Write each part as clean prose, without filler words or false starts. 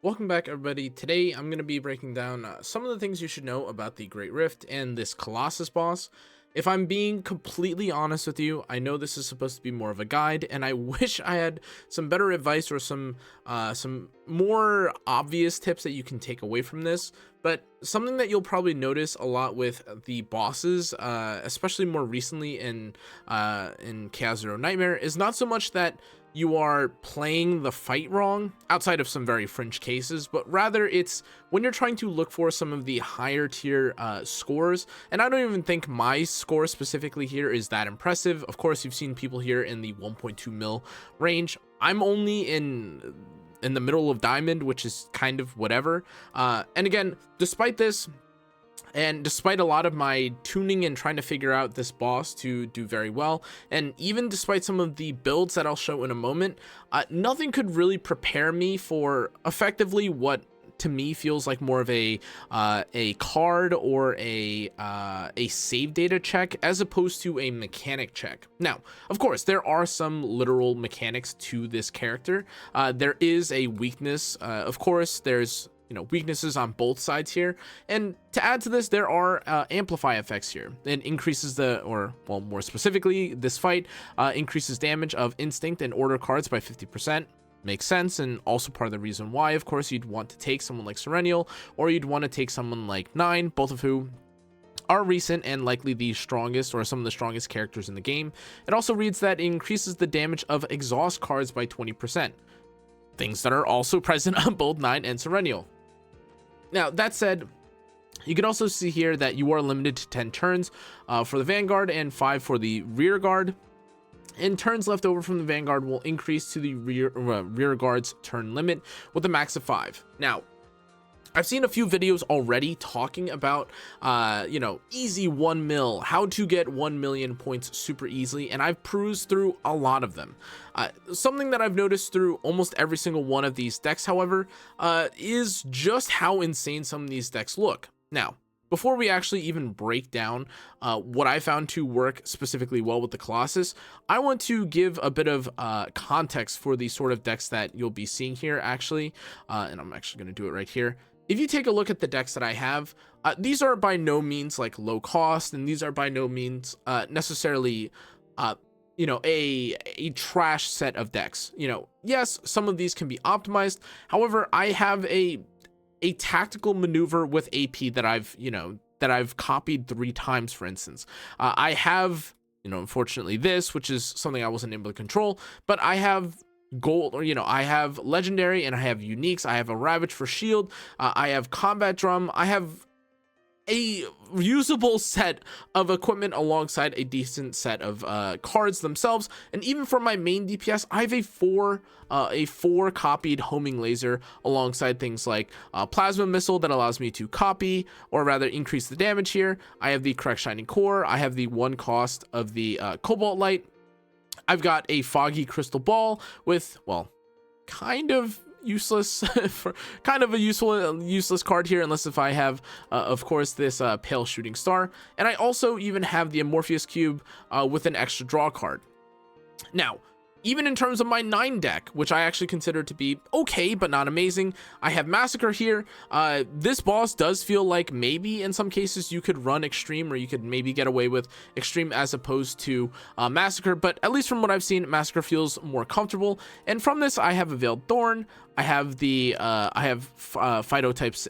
Welcome back, everybody. Today I'm going to be breaking down some of the things you should know about the Great Rift and this Colossus boss. If I'm being completely honest with you, I know this is supposed to be more of a guide, and I wish I had some better advice or some more obvious tips that you can take away from this. But something that you'll probably notice a lot with the bosses, especially more recently in Chaos Zero Nightmare, is not so much that you are playing the fight wrong, outside of some very fringe cases, but rather it's when you're trying to look for some of the higher tier scores. And I don't even think my score specifically here is that impressive. Of course, you've seen people here in the 1.2 mil range. I'm only in the middle of diamond, which is kind of whatever. And again, despite this, and despite a lot of my tuning and trying to figure out this boss to do very well, and even despite some of the builds that I'll show in a moment, nothing could really prepare me for effectively what to me feels like more of a card or a save data check as opposed to a mechanic check. Now, of course, there are some literal mechanics to this character. There is a weakness. Of course, there's weaknesses on both sides here, and to add to this, there are amplify effects here. It increases more specifically, this fight increases damage of instinct and order cards by 50%. Makes sense, and also part of the reason why, of course, you'd want to take someone like Serenial, or you'd want to take someone like Nine, both of who are recent and likely the strongest or some of the strongest characters in the game. It also reads that it increases the damage of exhaust cards by 20%. Things that are also present on both Nine and Serenial. Now, that said, you can also see here that you are limited to 10 turns for the Vanguard and 5 for the Rear Guard. And turns left over from the Vanguard will increase to the rear Guard's turn limit with a max of 5. Now, I've seen a few videos already talking about, easy 1 mil, how to get 1 million points super easily, and I've perused through a lot of them. Something that I've noticed through almost every single one of these decks, however, is just how insane some of these decks look. Now, before we actually even break down what I found to work specifically well with the Colossus, I want to give a bit of context for the sort of decks that you'll be seeing here, actually, and I'm actually going to do it right here. If you take a look at the decks that I have, these are by no means like low cost, and these are by no means necessarily, a trash set of decks. Yes, some of these can be optimized. However, I have a tactical maneuver with AP that I've copied 3 times, for instance. I have, unfortunately this, which is something I wasn't able to control, but I have gold, or I have legendary, and I have uniques. I have a ravage for shield, I have combat drum, I have a usable set of equipment alongside a decent set of cards themselves. And even for my main DPS, I have a 4 copied homing laser alongside things like plasma missile that allows me to copy, or rather increase the damage here. I have the correct shining core, I have the 1 cost of the cobalt light. I've got a foggy crystal ball with, well, kind of useless for kind of a useless card here, unless if I have of course this pale shooting star. And I also even have the Amorpheus cube with an extra draw card. Now, even in terms of my 9 deck, which I actually consider to be okay but not amazing, I have Massacre here. This boss does feel like maybe in some cases you could run Extreme, or you could maybe get away with Extreme as opposed to Massacre, but at least from what I've seen, Massacre feels more comfortable. And from this, I have a Veiled Thorn, I have the Phyto types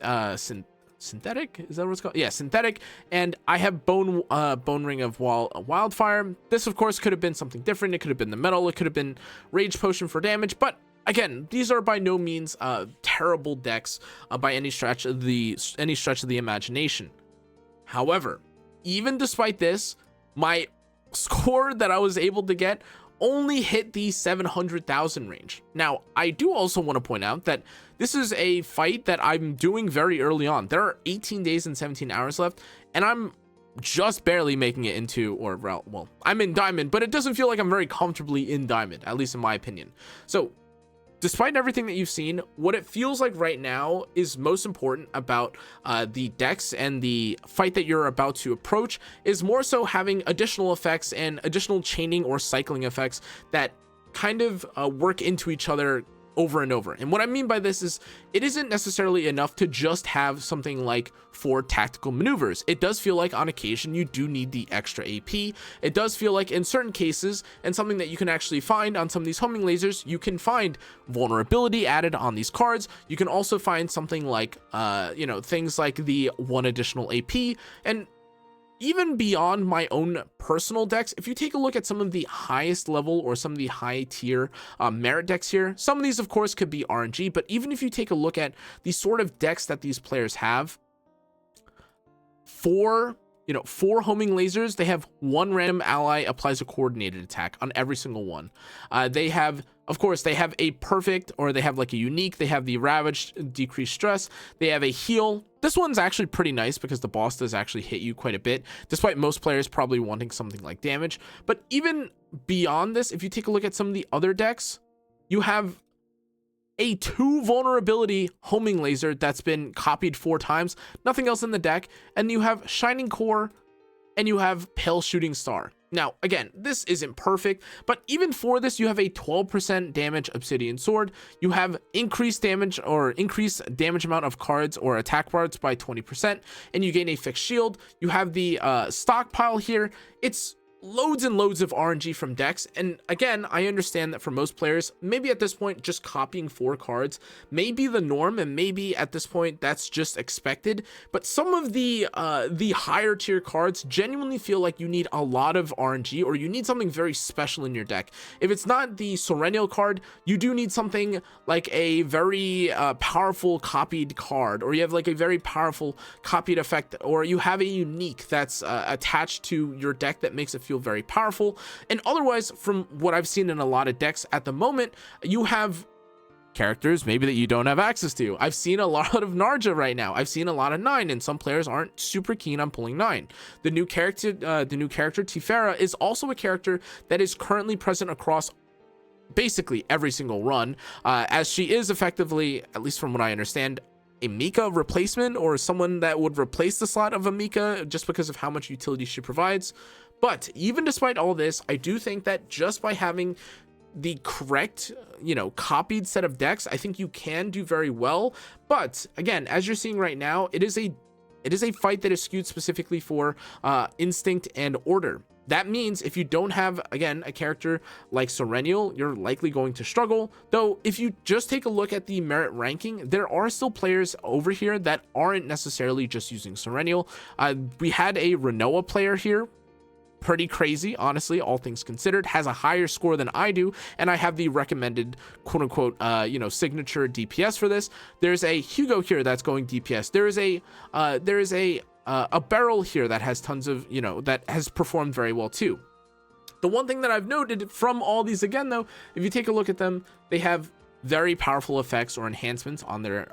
synthetic, is that what it's called? Yeah, synthetic. And I have bone ring of wildfire. This of course could have been something different. It could have been the metal, it could have been rage potion for damage, but again, these are by no means terrible decks by any stretch of the imagination. However, even despite this, my score that I was able to get only hit the 700,000 range. Now, I do also want to point out that this is a fight that I'm doing very early on. There are 18 days and 17 hours left, and I'm just barely making it into, or well, I'm in diamond, but it doesn't feel like I'm very comfortably in diamond, at least in my opinion. So despite everything that you've seen, what it feels like right now is most important about the decks and the fight that you're about to approach is more so having additional effects and additional chaining or cycling effects that kind of work into each other over and over. And what I mean by this is it isn't necessarily enough to just have something like 4 tactical maneuvers. It does feel like on occasion you do need the extra AP. It does feel like in certain cases, and something that you can actually find on some of these homing lasers, you can find vulnerability added on these cards. You can also find something like things like the 1 additional AP. And even beyond my own personal decks, if you take a look at some of the highest level or some of the high tier merit decks here, some of these of course could be RNG, but even if you take a look at the sort of decks that these players have, 4 homing lasers, they have 1 random ally applies a coordinated attack on every single one. They have a perfect, or they have like a unique, they have the ravage, decreased stress, they have a heal. This one's actually pretty nice because the boss does actually hit you quite a bit, despite most players probably wanting something like damage. But even beyond this, if you take a look at some of the other decks, you have a 2 vulnerability homing laser that's been copied 4 times, nothing else in the deck, and you have Shining Core and you have Pale Shooting Star. Now, again, this isn't perfect, but even for this, you have a 12% damage Obsidian Sword. You have increased damage amount of cards or attack parts by 20%, and you gain a fixed shield. You have the stockpile here. It's loads and loads of RNG from decks, and again, I understand that for most players, maybe at this point just copying 4 cards may be the norm, and maybe at this point that's just expected. But some of the higher tier cards genuinely feel like you need a lot of RNG, or you need something very special in your deck. If it's not the Serennial card, you do need something like a very powerful copied card, or you have like a very powerful copied effect, or you have a unique that's attached to your deck that makes it feel very powerful. And otherwise, from what I've seen in a lot of decks at the moment, you have characters maybe that you don't have access to. I've seen a lot of Narja right now. I've seen a lot of 9, and some players aren't super keen on pulling 9. The new character Tifera is also a character that is currently present across basically every single run, as she is effectively, at least from what I understand, a Mika replacement, or someone that would replace the slot of a Mika just because of how much utility she provides. But even despite all this, I do think that just by having the correct, copied set of decks, I think you can do very well. But again, as you're seeing right now, it is a fight that is skewed specifically for instinct and order. That means if you don't have, again, a character like Serennial, you're likely going to struggle. Though, if you just take a look at the merit ranking, there are still players over here that aren't necessarily just using Serennial. We had a Renoa player here, pretty crazy, honestly, all things considered, has a higher score than I do, and I have the recommended quote-unquote signature DPS for this. There's a Hugo here that's going DPS. There is a Beryl here that has tons of, that has performed very well too. The one thing that I've noted from all these, again though, if you take a look at them, they have very powerful effects or enhancements on their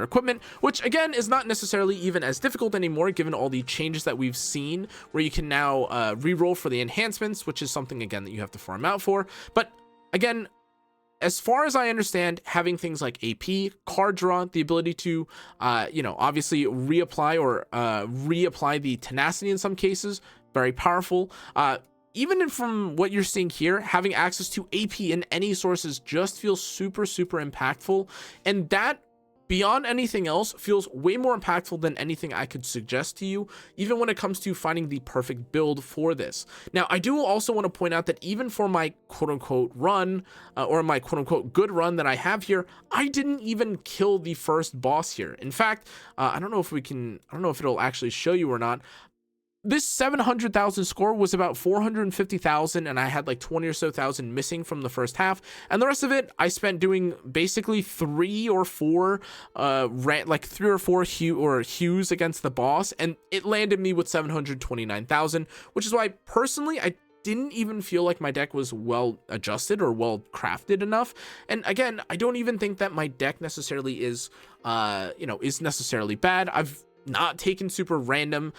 equipment, which again is not necessarily even as difficult anymore given all the changes that we've seen, where you can now re-roll for the enhancements, which is something again that you have to farm out for. But again, as far as I understand, having things like AP, card draw, the ability to obviously reapply the tenacity in some cases, very powerful. Even from what you're seeing here, having access to AP in any sources just feels super, super impactful. And that, beyond anything else, feels way more impactful than anything I could suggest to you, even when it comes to finding the perfect build for this. Now, I do also want to point out that even for my quote-unquote run, or my quote-unquote good run that I have here, I didn't even kill the first boss here. In fact, I don't know if it'll actually show you or not. This 700,000 score was about 450,000, and I had like 20 or so thousand missing from the first half, and the rest of it I spent doing basically 3 or 4 hues against the boss, and it landed me with 729,000, which is why personally I didn't even feel like my deck was well adjusted or well crafted enough. And again, I don't even think that my deck necessarily is necessarily bad. I've not taken super random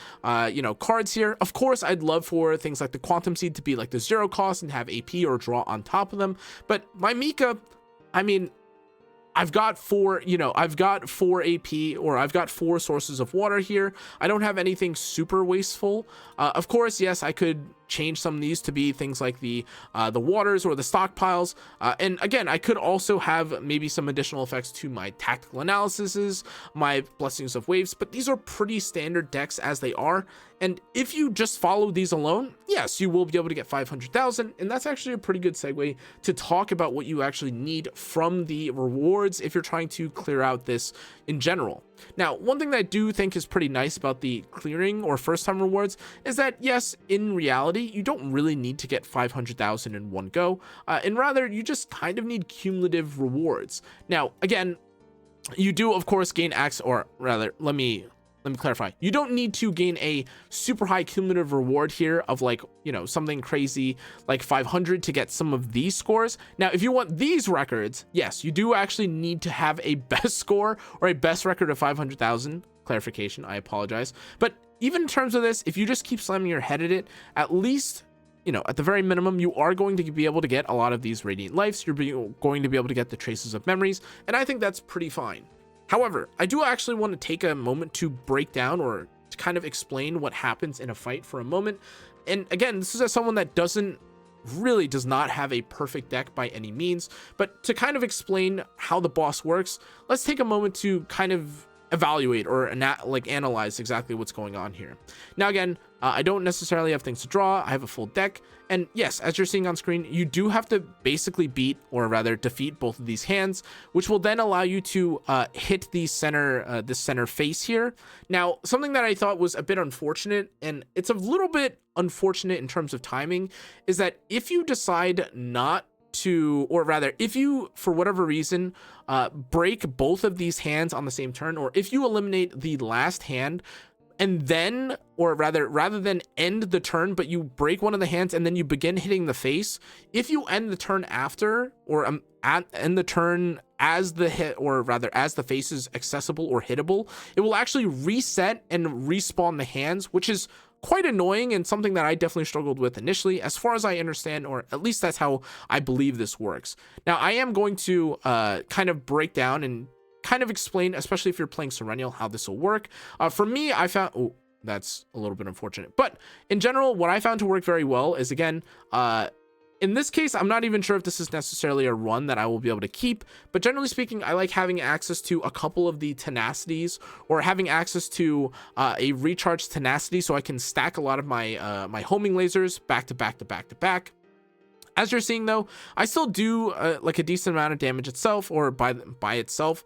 cards here. Of course, I'd love for things like the Quantum Seed to be like the 0 cost and have AP or draw on top of them, but my Mika, I mean, I've got 4 AP, or I've got 4 sources of water here. I don't have anything super wasteful. Of course, yes, I could change some of these to be things like the waters or the stockpiles. And again, I could also have maybe some additional effects to my tactical analyses, my blessings of waves, but these are pretty standard decks as they are. And if you just follow these alone, yes, you will be able to get 500,000. And that's actually a pretty good segue to talk about what you actually need from the rewards if you're trying to clear out this in general. Now, one thing that I do think is pretty nice about the clearing or first time rewards is that, yes, in reality, you don't really need to get 500,000 in one go. And rather, you just kind of need cumulative rewards. Now, again, you do, of course, gain access, or rather, let me clarify. You don't need to gain a super high cumulative reward here of like, you know, something crazy like 500 to get some of these scores. Now, if you want these records, yes, you do actually need to have a best score or a best record of 500,000. Clarification, I apologize. But even in terms of this, if you just keep slamming your head at it, at least, you know, at the very minimum, you are going to be able to get a lot of these radiant lives. You're going to be able to get the traces of memories. And I think that's pretty fine. However, I do actually want to take a moment to break down or to kind of explain what happens in a fight for a moment. And again, this is as someone that does not have a perfect deck by any means, but to kind of explain how the boss works, let's take a moment to kind of evaluate or analyze exactly what's going on here. Now, again, I don't necessarily have things to draw. I have a full deck. And yes, as you're seeing on screen, you do have to basically beat, or rather defeat, both of these hands, which will then allow you to hit the center, this center face here. Now, something that I thought was a bit unfortunate, and it's a little bit unfortunate in terms of timing, is that if you decide not to, or rather, if you, for whatever reason, break both of these hands on the same turn, or if you eliminate the last hand, and then, or rather than end the turn, but you break one of the hands and then you begin hitting the face, if you end the turn after, or end the turn as the hit, or rather as the face is accessible or hittable, it will actually reset and respawn the hands, which is quite annoying and something that I definitely struggled with initially, as far as I understand, or at least that's how I believe this works. Now, I am going to kind of break down and kind of explain, especially if you're playing Serennial, how this will work. For me, I found, oh, that's a little bit unfortunate, but in general, what I found to work very well is, again, in this case, I'm not even sure if this is necessarily a run that I will be able to keep, but generally speaking, I like having access to a couple of the tenacities, or having access to a recharged tenacity, so I can stack a lot of my my homing lasers back to back to back to back. As you're seeing, though, I still do like a decent amount of damage itself, or by itself,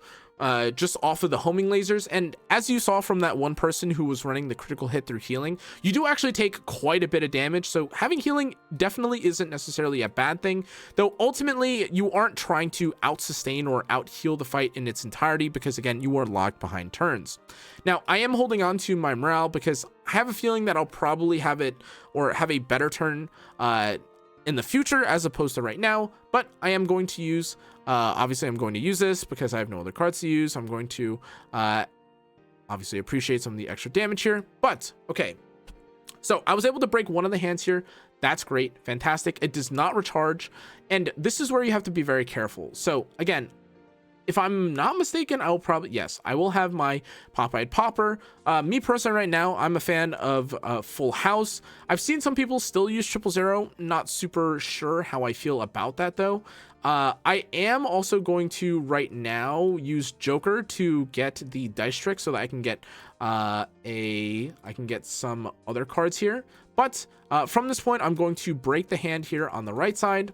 just off of the homing lasers. And as you saw from that one person who was running the critical hit through healing, you do actually take quite a bit of damage. So having healing definitely isn't necessarily a bad thing, though ultimately you aren't trying to out sustain or out heal the fight in its entirety, because again, you are locked behind turns. Now, I am holding on to my morale because I have a feeling that I'll probably have it, or have a better turn in the future as opposed to right now, but I am going to use, obviously I'm going to use this because I have no other cards to use. I'm going to obviously appreciate some of the extra damage here, but okay. So I was able to break one of the hands here. That's great, fantastic. It does not recharge, and this is where you have to be very careful. So again, if I'm not mistaken, I will probably, yes, I will have my Pop-Eyed Popper. Me personally right now, I'm a fan of Full House. I've seen some people still use 000. Not super sure how I feel about that though. I am also going to right now use Joker to get the dice trick so that I can get I can get some other cards here. But from this point, I'm going to break the hand here on the right side.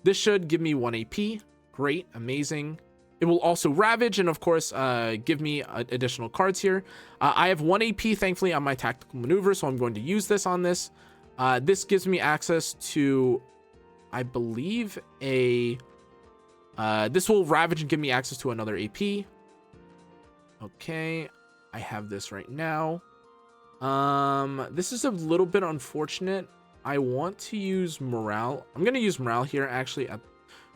This should give me 1 AP. Great, amazing. It will also ravage and of course give me additional cards here. I have 1 AP thankfully on my tactical maneuver, so I'm going to use this on this. This gives me access to, I believe, a this will ravage and give me access to another AP. Okay, I have this right now. This is a little bit unfortunate. I want to use morale. I'm gonna use morale here actually at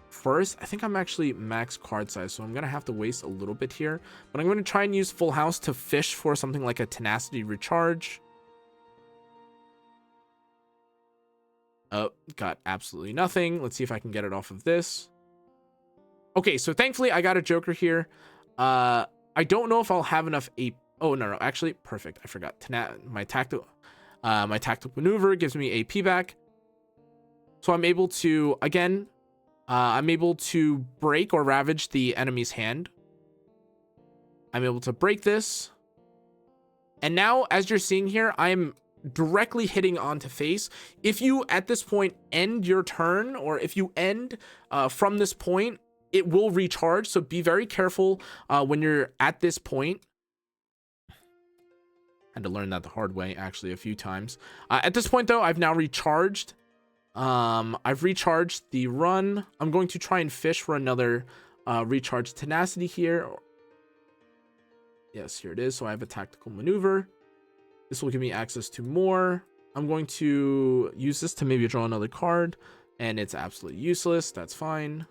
first. I think I'm actually max card size, so I'm gonna have to waste a little bit here, but I'm gonna try and use Full House to fish for something like a tenacity recharge. Oh, got absolutely nothing. Let's see if I can get it off of this. Okay, so thankfully I got a Joker here. I don't know if I'll have enough AP. Oh no, actually perfect. I forgot my tactical. My tactical maneuver gives me AP back. So I'm able to, again, I'm able to break or ravage the enemy's hand. I'm able to break this. And now, as you're seeing here, I'm directly hitting onto face. If you, at this point, end your turn, or if you end from this point, it will recharge. So be very careful when you're at this point. Had to learn that the hard way, actually, a few times. At this point, though, I've now recharged. I've recharged the run. I'm going to try and fish for another recharge tenacity here. Yes, here it is. So I have a tactical maneuver. This will give me access to more. I'm going to use this to maybe draw another card, and it's absolutely useless. That's fine.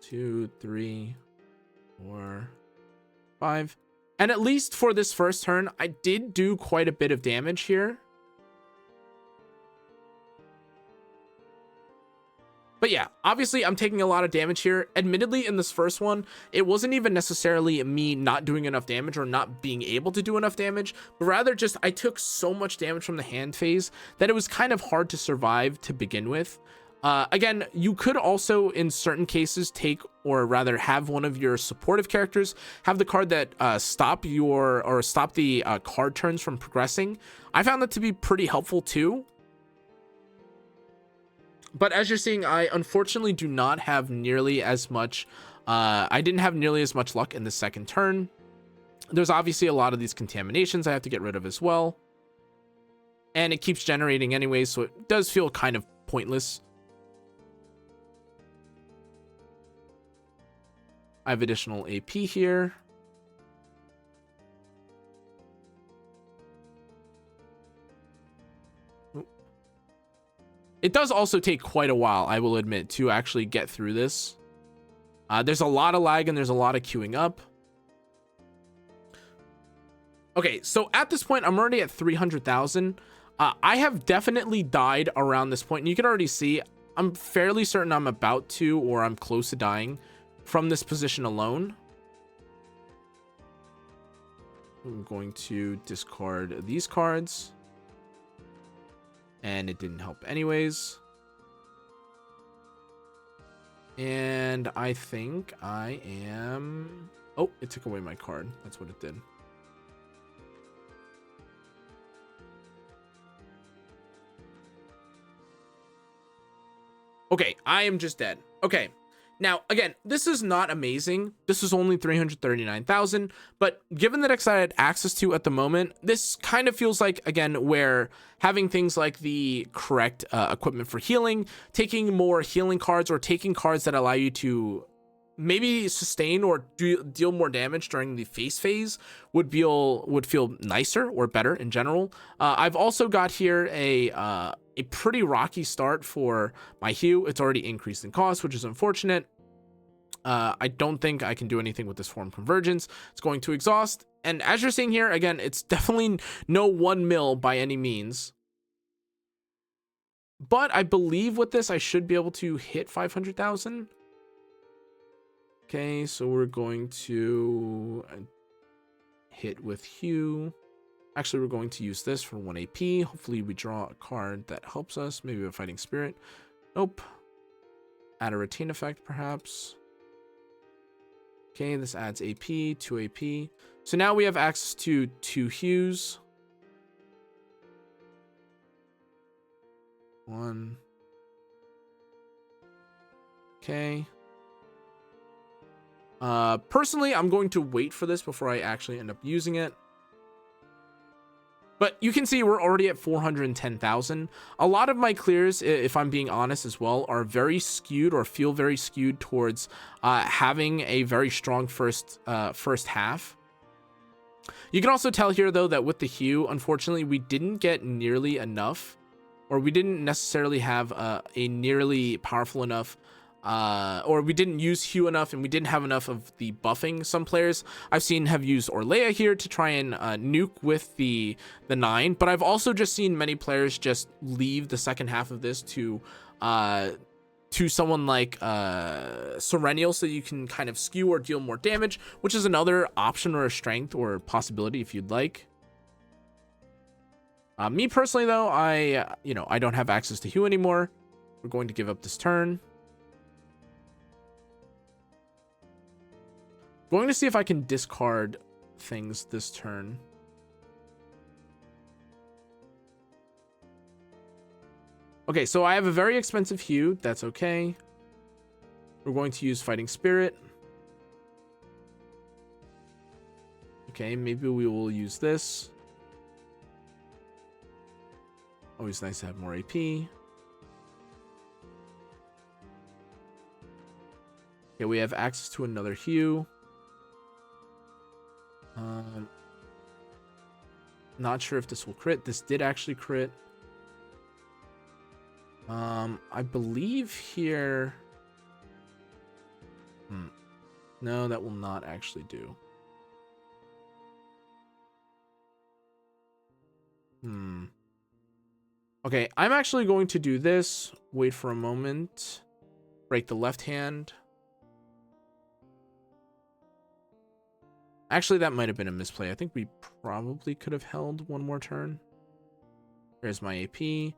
2, 3, 4, 5. And at least for this first turn, I did do quite a bit of damage here. But yeah, obviously I'm taking a lot of damage here. Admittedly, in this first one, it wasn't even necessarily me not doing enough damage or not being able to do enough damage, but rather just I took so much damage from the hand phase that it was kind of hard to survive to begin with. Again, you could also, in certain cases, take, or rather have one of your supportive characters have the card that stop the card turns from progressing. I found that to be pretty helpful too. But as you're seeing, I unfortunately do not have nearly as much. I didn't have nearly as much luck in the second turn. There's obviously a lot of these contaminations I have to get rid of as well. And it keeps generating anyway, so it does feel kind of pointless. I have additional AP here. It does also take quite a while, I will admit, to actually get through this. There's a lot of lag and there's a lot of queuing up. Okay, so at this point, I'm already at 300,000. I have definitely died around this point, and you can already see I'm fairly certain I'm about to, or I'm close to dying from this position alone. I'm going to discard these cards. And it didn't help anyways. And I think I am... Oh, it took away my card. That's what it did. Okay, I am just dead. Okay. Now, again, this is not amazing. This is only 339,000, but given the decks I had access to at the moment, this kind of feels like, again, where having things like the correct equipment for healing, taking more healing cards, or taking cards that allow you to maybe sustain or deal more damage during the face phase would feel nicer or better in general. I've also got here a pretty rocky start for my hue. It's already increased in cost, which is unfortunate. I don't think I can do anything with this form convergence. It's going to exhaust. And as you're seeing here, again, it's definitely no 1 mil by any means. But I believe with this, I should be able to hit 500,000. Okay, so we're going to hit with hue. Actually, we're going to use this for 1 AP. Hopefully we draw a card that helps us. Maybe a Fighting Spirit. Nope. Add a retain effect, perhaps. Okay, this adds AP, 2 AP. So now we have access to 2 hues. 1. Okay. Personally, I'm going to wait for this before I actually end up using it. But you can see we're already at 410,000. A lot of my clears, if I'm being honest as well, are very skewed or feel very skewed towards having a very strong first half. You can also tell here, though, that with the hue, unfortunately, we didn't get nearly enough, or we didn't necessarily have a nearly powerful enough or we didn't use hue enough, and we didn't have enough of the buffing. Some players I've seen have used Orlea here to try and nuke with the 9, but I've also just seen many players just leave the second half of this to someone like Serenial, so you can kind of skew or deal more damage, which is another option or a strength or possibility if you'd like. Me personally, though, I don't have access to Hue anymore. We're going to give up this turn. Going to see if I can discard things this turn. Okay, so I have a very expensive Hue. That's okay. We're going to use Fighting Spirit. Okay, maybe we will use this. Always nice to have more AP. Okay, we have access to another Hue. Not sure if this will crit. This did actually crit. I believe here... No, that will not actually do. Okay, I'm actually going to do this. Wait for a moment. Break the left hand. Actually, that might have been a misplay. I think we probably could have held one more turn. There's my AP.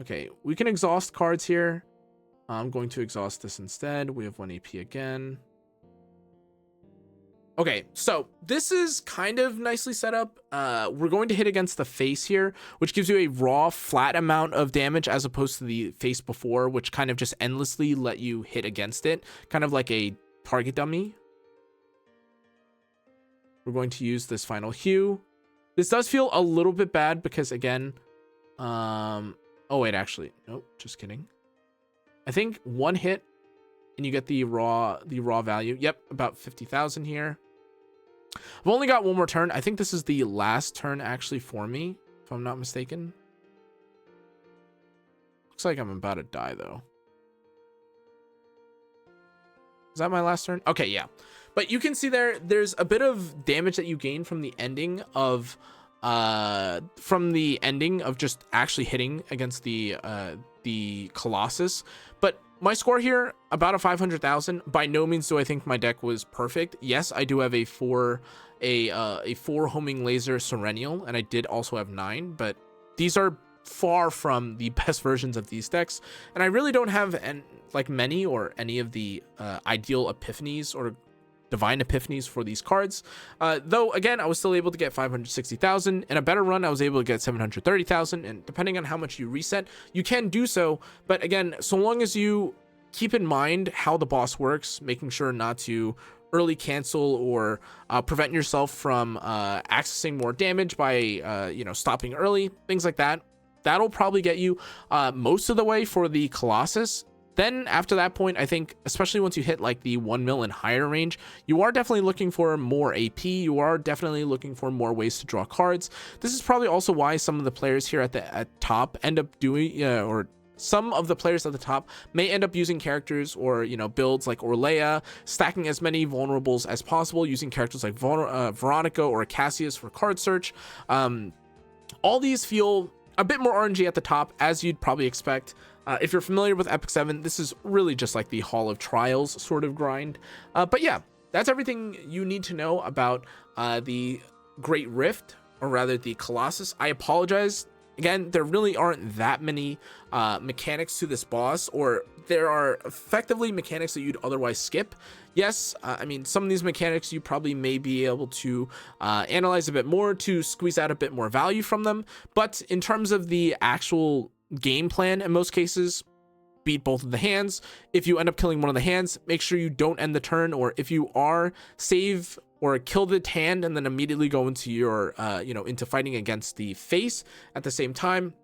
Okay, we can exhaust cards here. I'm going to exhaust this instead. We have 1 AP again. Okay, so this is kind of nicely set up. We're going to hit against the face here, which gives you a raw, flat amount of damage as opposed to the face before, which kind of just endlessly let you hit against it, kind of like a target dummy. We're going to use this final Hue. This does feel a little bit bad because, again, oh, wait, actually, nope, just kidding. I think 1 hit and you get the raw value. Yep, about 50,000 here. I've only got 1 more turn. I think this is the last turn actually for me, if I'm not mistaken. Looks like I'm about to die though. Is that my last turn? Okay, yeah. But you can see there's a bit of damage that you gain from the ending of just actually hitting against the Colossus. But my score here, about a 500,000. By no means do I think my deck was perfect. Yes, I do have a 4 homing laser Serennial, and I did also have 9, but these are far from the best versions of these decks, and I really don't have many or any of the ideal epiphanies or divine epiphanies for these cards. Though again, I was still able to get 560,000. In a better run, I was able to get 730,000, and depending on how much you reset, you can do so. But again, so long as you keep in mind how the boss works, making sure not to early cancel or prevent yourself from accessing more damage by stopping early, things like that, that'll probably get you most of the way for the Colossus. Then after that point, I think, especially once you hit like the 1 mil and higher range, you are definitely looking for more AP. You are definitely looking for more ways to draw cards. This is probably also why some of the players here at top end up doing, or some of the players at the top may end up using characters or, builds like Orlea, stacking as many vulnerables as possible, using characters like Veronica or Cassius for card search. All these feel a bit more RNG at the top, as you'd probably expect. If you're familiar with Epic 7, this is really just like the Hall of Trials sort of grind. But yeah, that's everything you need to know about the Great Rift, or rather the Colossus. I apologize. Again, there really aren't that many mechanics to this boss, or there are effectively mechanics that you'd otherwise skip. Yes, I mean, some of these mechanics you probably may be able to analyze a bit more to squeeze out a bit more value from them. But in terms of the actual game plan, in most cases, beat both of the hands. If you end up killing one of the hands, make sure you don't end the turn, or if you are, save or kill the hand and then immediately go into your into fighting against the face at the same time.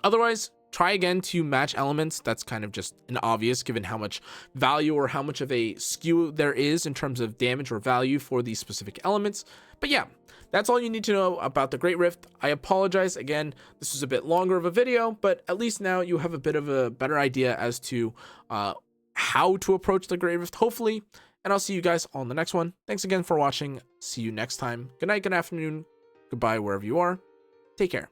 Otherwise, try again to match elements. That's kind of just an obvious given how much value or how much of a skew there is in terms of damage or value for these specific elements. But yeah, that's all you need to know about the Great Rift. I apologize again, this was a bit longer of a video, but at least now you have a bit of a better idea as to how to approach the Great Rift, hopefully. And I'll see you guys on the next one. Thanks again for watching. See you next time. Good night, good afternoon, goodbye, wherever you are. Take care.